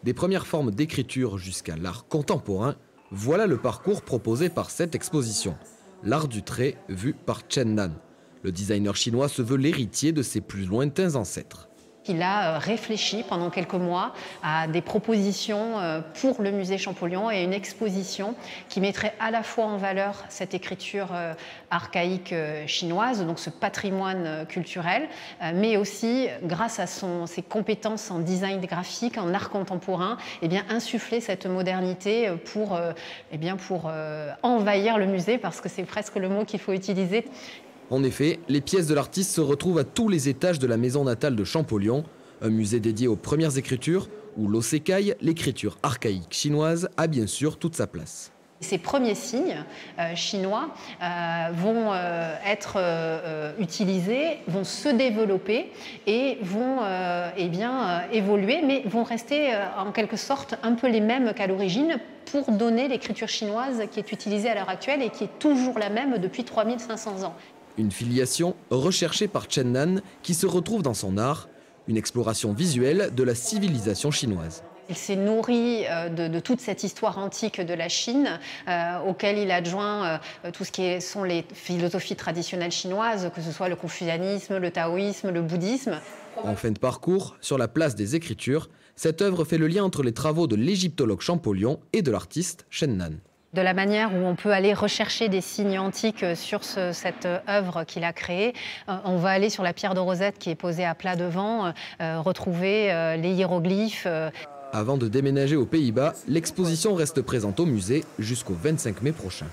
Des premières formes d'écriture jusqu'à l'art contemporain, voilà le parcours proposé par cette exposition. L'art du trait vu par Chen Nan. Le designer chinois se veut l'héritier de ses plus lointains ancêtres. Il a réfléchi pendant quelques mois à des propositions pour le musée Champollion et une exposition qui mettrait à la fois en valeur cette écriture archaïque chinoise, donc ce patrimoine culturel, mais aussi, grâce à ses compétences en design graphique, en art contemporain, insuffler cette modernité pour envahir le musée, parce que c'est presque le mot qu'il faut utiliser. En effet, les pièces de l'artiste se retrouvent à tous les étages de la maison natale de Champollion, un musée dédié aux premières écritures, où l'osekai, l'écriture archaïque chinoise, a bien sûr toute sa place. Ces premiers signes chinois vont être utilisés, vont se développer et vont évoluer, mais vont rester en quelque sorte un peu les mêmes qu'à l'origine pour donner l'écriture chinoise qui est utilisée à l'heure actuelle et qui est toujours la même depuis 3500 ans. Une filiation recherchée par Chen Nan qui se retrouve dans son art, une exploration visuelle de la civilisation chinoise. Il s'est nourri de toute cette histoire antique de la Chine, auquel il adjoint tout ce qui sont les philosophies traditionnelles chinoises, que ce soit le confucianisme, le taoïsme, le bouddhisme. En fin de parcours, sur la place des Écritures, cette œuvre fait le lien entre les travaux de l'égyptologue Champollion et de l'artiste Chen Nan. De la manière où on peut aller rechercher des signes antiques sur cette œuvre qu'il a créée, on va aller sur la pierre de Rosette qui est posée à plat devant, retrouver les hiéroglyphes. Avant de déménager aux Pays-Bas, l'exposition reste présente au musée jusqu'au 25 mai prochain.